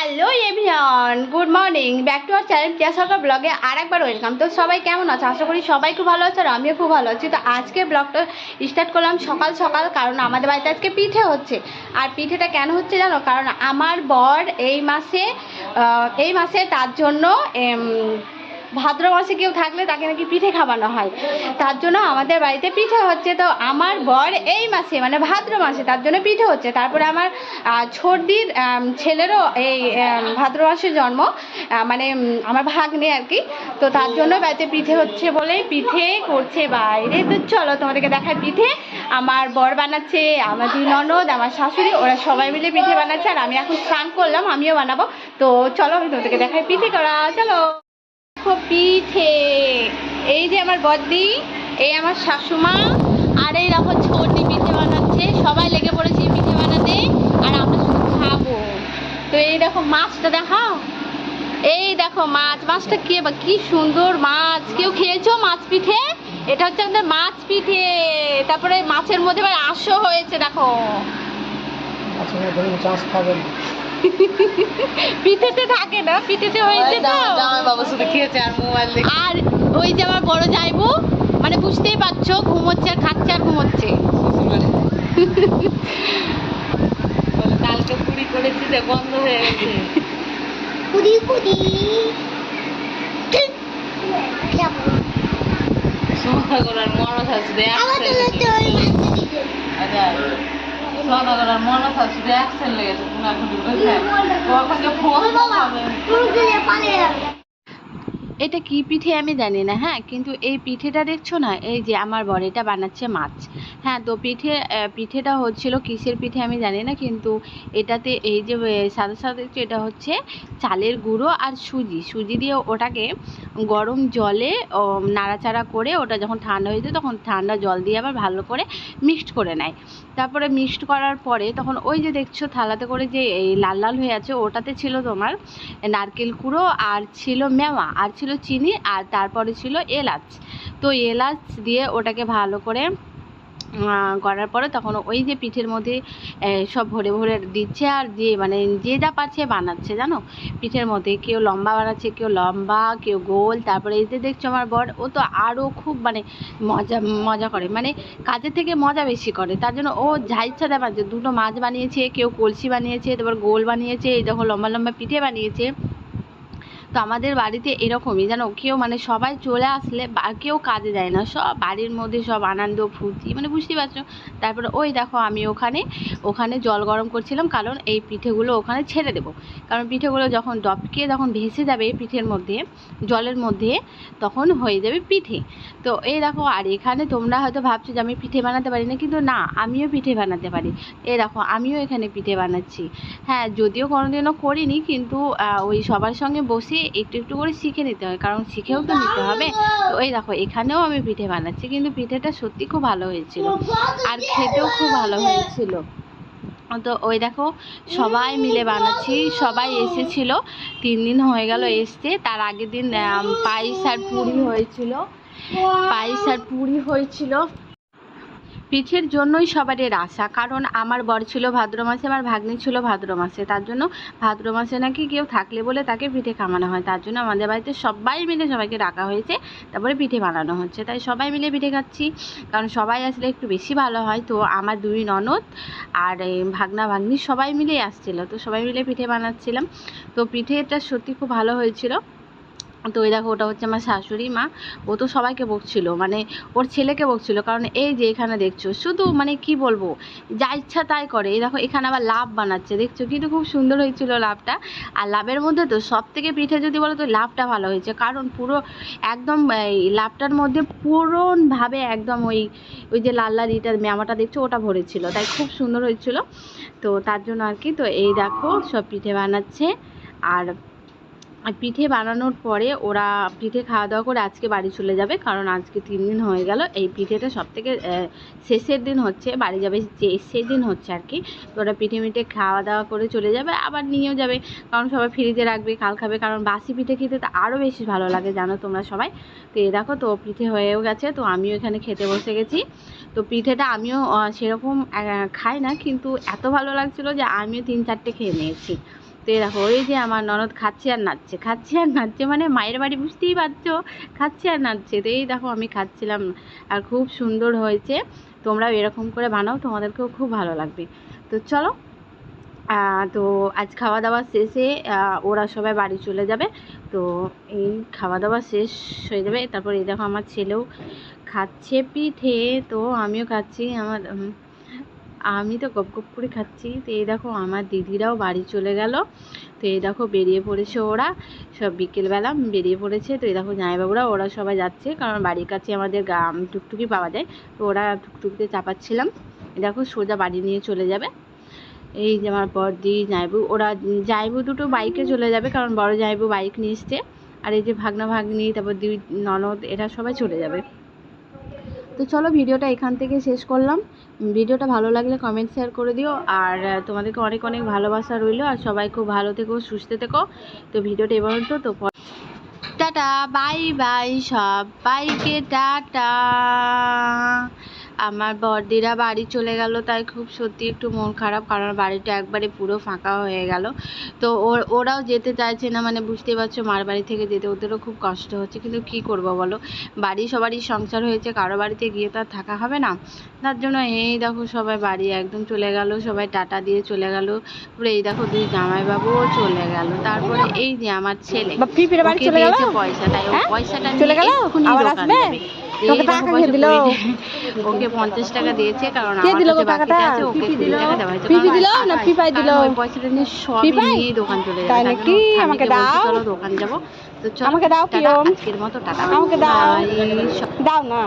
Hello everyone, good morning, back to our channel টিয়া সরকার ব্লগে আর একবার ওয়েলকাম। তো সবাই কেমন আছো? আশা করি সবাই খুব ভালো আছে আর আমিও খুব ভালো আছি। তো আজকে ব্লগটা স্টার্ট করলাম সকাল সকাল, কারণ আমাদের বাড়িতে আজকে পিঠে হচ্ছে। আর পিঠেটা কেন হচ্ছে জানো? কারণ আমার বর এই মাসে তার জন্য ভাদ্র মাসে কেউ থাকলে তাকে নাকি পিঠে খাওয়ানো হয়, তার জন্য আমাদের বাড়িতে পিঠে হচ্ছে। তো আমার বর এই মাসে মানে ভাদ্র মাসে তার জন্য পিঠে হচ্ছে। তারপরে আমার ছোটদির ছেলেরও এই ভাদ্র মাসে জন্ম, মানে আমার ভাগ্নে আর কি। তো তার জন্য বাড়িতে পিঠে হচ্ছে বলেই পিঠে করছে বাইরে। তো চলো তোমাদেরকে দেখায় পিঠে। আমার বর বানাচ্ছে, আমার দুই ননদ, আমার শাশুড়ি, ওরা সবাই মিলে পিঠে বানাচ্ছে। আর আমি এখন স্নান করলাম, আমিও বানাবো। তো চলো আমি তোমাদেরকে দেখাই পিঠে করা। চলো পিঠে, এই যে আমার বদ্দি, এই আমার শাশুমা, আর এই দেখো ছোটি পিঠে বানাচ্ছে। সবাই লেগে পড়েছে পিঠে বানাতে আর আমরা শুধু খাবো। তো এই দেখো মাছটা দেখাও, এই দেখো মাছটা কি সুন্দর মাছ। কেউ খেয়েছো মাছ পিঠে? এটা হচ্ছে আমাদের মাছ পিঠে। তারপরে মাছের মধ্যে আবার আঁশও হয়েছে দেখো। পিঠেতে থাকে না, পিঠেতে হয়েছে তো। আর ওই যে আমার বড় যাইবো, মানে বুঝতেই পারছো, ঘুমোচ্ছে আর খাচ্ছে আর ঘুমোচ্ছে। কালকে পুরি করেছি যে বন্ধ হয়ে গেছে। সোনাগড়ার মনস আসবে সোনাগড়ার মনস আসবে অ্যাক্সেল লেগেছে এটা কি পিঠে আমি জানি না, হ্যাঁ, কিন্তু এই পিঠেটা দেখছো না, এই যে আমার বর এটা বানাচ্ছে মাছ। হ্যাঁ, তো পিঠেটা হচ্ছিল কিসের পিঠে আমি জানি না, কিন্তু এটাতে এই যে সাদা সাদা দেখছো, এটা হচ্ছে চালের গুঁড়ো আর সুজি দিয়ে ওটাকে গরম জলে নাড়াচাড়া করে ওটা যখন ঠান্ডা হয়ে যায় তখন ঠান্ডা জল দিয়ে আবার ভালো করে মিক্সড করে নেয়। তারপরে মিক্সড করার পরে তখন ওই যে দেখছো থালাতে করে যে এই লাল লাল হয়ে আছে, ওটাতে ছিল তোমার নারকেল কুড়ো, আর ছিল মেওয়া, আর ছিল চিনি, আর তারপরে ছিল এলাচ। তো এলাচ দিয়ে ওটাকে ভালো করে করার পরে তখন ওই যে পিঠের মধ্যে সব ভরে ভরে দিচ্ছে। আর মানে যে যা পারছে বানাচ্ছে জানো পিঠের মধ্যে, কেউ লম্বা বানাচ্ছে, কেউ লম্বা, কেউ গোল। তারপরে এই যে দেখছো আমার বর, ও তো আরও খুব মানে মজা করে, মানে কাজের থেকে মজা বেশি করে। তার জন্য ও যা ইচ্ছা দেয় বানিয়েছে। দুটো মাছ বানিয়েছে, কেউ কলসি বানিয়েছে, তারপর গোল বানিয়েছে, এই দেখো লম্বা লম্বা পিঠে বানিয়েছে। তো আমাদের বাড়িতে এরকমই জানো, কেউ মানে সবাই চলে আসলে কেউ কাজে যায় না, সব বাড়ির মধ্যে সব আনন্দ ফুর্তি, মানে বুঝতেই পারছো। তারপরে ওই দেখো আমি ওখানে জল গরম করছিলাম, কারণ এই পিঠেগুলো ওখানে ছেড়ে দেবো। কারণ পিঠেগুলো যখন ডবকে যখন ভেসে যাবে পিঠের মধ্যে, জলের মধ্যে, তখন হয়ে যাবে পিঠে। তো এই দেখো, আর এখানে তোমরা হয়তো ভাবছো যে আমি পিঠে বানাতে পারি না, কিন্তু না, আমিও পিঠে বানাতে পারি। এই দেখো আমিও এখানে পিঠে বানাচ্ছি। হ্যাঁ, যদিও কোনোদিনও করিনি, কিন্তু ওই সবার সঙ্গে বসে একটু একটু করে শিখে নিতে হয়, কারণ শিখেও তো নিতে হবে। তো এই দেখো এখানেও আমি পিঠে বানাচ্ছি, কিন্তু পিঠেটা সত্যি খুব ভালো হয়েছিল আর খেতেও খুব ভালো হয়েছিল। তো ওই দেখো সবাই মিলে বানাচ্ছি, সবাই এসেছিল, 3 দিন হয়ে গেল এসছে। তার আগের দিন পায়েস আর পুরি হয়েছিল। পিঠের জন্যই সবারই আশা, কারণ আমার বর ছিল ভাদ্র মাসে, আমার ভাগ্নি ছিল ভাদ্র মাসে, তার জন্য ভাদ্র মাসে নাকি কেউ থাকলে বলে তাকে পিঠে খাওয়ানো হয়। তার জন্য আমাদের বাড়িতে সবাই মিলে সবাইকে ডাকা হয়েছে, তারপরে পিঠে বানানো হচ্ছে। তাই সবাই মিলে পিঠে খাচ্ছি, কারণ সবাই আসলে একটু বেশি ভালো হয়। তো আমার 2 ননদ আর ভাগনা ভাগ্নি সবাই মিলেই আসছিলো, তো সবাই মিলে পিঠে বানাচ্ছিলাম। তো পিঠেটা সত্যি খুব ভালো হয়েছিল। তো ওই দেখো ওটা হচ্ছে আমার শাশুড়ি মা, ও তো সবাইকে বকছিল, মানে ওর ছেলেকে বকছিল, কারণ এই যে এখানে দেখছো শুধু মানে কি বলবো, যা ইচ্ছা তাই করে। এই দেখো এখানে আবার লাভ বানাচ্ছে, দেখছো কিন্তু খুব সুন্দর হয়েছিল লাভটা। আর লাভের মধ্যে তো সব থেকে পিঠে যদি বলো তো লাভটা ভালো হয়েছে, কারণ পুরো একদম এই লাভটার মধ্যে পুরোভাবে একদম ওই যে লাল লাল ইটার মেমাটা দেখছো ওটা ভরেছিল, তাই খুব সুন্দর হয়েছিল। তো তার জন্য আর কি। তো এই দেখো সব পিঠে বানাচ্ছে। আর পিঠে বানানোর পরে ওরা পিঠে খাওয়া দাওয়া করে আজকে বাড়ি চলে যাবে, কারণ আজকে 3 দিন হয়ে গেল। এই পিঠেটা সব থেকে শেষের দিন হচ্ছে, বাড়ি যাবে যে সেদিন হচ্ছে আর কি। তো ওরা পিঠে খাওয়া দাওয়া করে চলে যাবে, আবার নিয়েও যাবে, কারণ সবাই ফ্রিজে রাখবে, কাল খাবে। কারণ বাসি পিঠে খেতে তো আরও বেশি ভালো লাগে জানো তোমরা সবাই। তো এই দেখো, তো পিঠে হয়েও গেছে, তো আমিও এখানে খেতে বসে গেছি। তো পিঠেটা আমিও সেরকম খাই না, কিন্তু এত ভালো লাগছিলো যে আমিও 3-4টে খেয়ে নিয়েছি। তো এই দেখো ওই যে আমার ননদ খাচ্ছে আর নাচছে, খাচ্ছে আর নাচছে, মানে মায়ের বাড়ি বুঝতেই পারছো, খাচ্ছে আর নাচছে। তো এই দেখো আমি খাচ্ছিলাম আর খুব সুন্দর হয়েছে। তোমরাও এরকম করে বানাও, তোমাদেরকেও খুব ভালো লাগবে। তো চলো, তো আজ খাওয়া দাওয়া শেষে ওরা সবাই বাড়ি চলে যাবে। তো এই খাওয়া দাওয়া শেষ হয়ে যাবে, তারপর এই দেখো আমার ছেলেও খাচ্ছে পিঠে, তো আমিও খাচ্ছি। আমি তো গপ গপ করে খাচ্ছি। তো এই দেখো আমার দিদিরাও বাড়ি চলে গেল। তো এই দেখো বেরিয়ে পড়েছে ওরা সব, বিকেলবেলা বেরিয়ে পড়েছে। তো এই দেখো জামাইবাবুরা ওরা সবাই যাচ্ছে, কারণ বাড়ির কাছে আমাদের টুকটুকি পাওয়া যায়। তো ওরা টুকটুকিতে চাপাচ্ছিলাম, এই দেখো সোজা বাড়ি নিয়ে চলে যাবে। এই যে আমার বড়দি জামাইবু, ওরা জামাইবু দুটো বাইকে চলে যাবে, কারণ বড় জামাইবু বাইক নিয়ে এসছে। আর এই যে ভাগনা ভাগ্নি, তারপর দুই ননদ, এরা সবাই চলে যাবে। তো চলো ভিডিওটা এখান থেকে শেষ করলাম। ভিডিওটা ভালো লাগলে কমেন্ট শেয়ার করে দিও। আর তোমাদেরকে অনেক অনেক ভালোবাসা রইলো। আর সবাই খুব ভালো থেকো, সুস্থ থেকো। তো ভিডিওটা এবার তো টাটা, বাই বাই, সবাইকে টাটা। আমার বড়দিরা বাড়ি চলে গেল, তাই খুব সত্যি একটু মন খারাপ, কারণ বাড়িটা একবারে পুরো ফাঁকা হয়ে গেল। তো ওরাও যেতে চাইছে না, মানে বুঝতেই পারছো মার বাড়ি থেকে যেতে ওদেরও খুব কষ্ট হচ্ছে, কিন্তু কি করব বলো, বাড়ি সবারই সংসার হয়েছে, কারো বাড়িতে গিয়ে তো আর থাকা হবে না। তার জন্য এই দেখো সবাই বাড়ি একদম চলে গেল, সবাই টাটা দিয়ে চলে গেল। তারপরে এই দেখো দুই জামাইবাবুও চলে গেল। তারপরে এই যে আমার ছেলে ওকে দিয়েছে পয়সা, তাই ও পয়সাটা নিয়ে এক্ষুনি দোকান যাবে। এই দেখো পয়সা ওকে 50 টাকা দিয়েছে, কারণ আমার কাছে বাকি আছে, ওকে 20 টাকা দেওয়া হয়েছে। কারণ ওই পয়সাটা নিয়ে সবই নিয়ে দোকান চলে যাবে। তাই নাকি আমাকে দাও, চলো দোকান যাবো। তো চলো আজকের মতো টাটা, বাই। দাও না।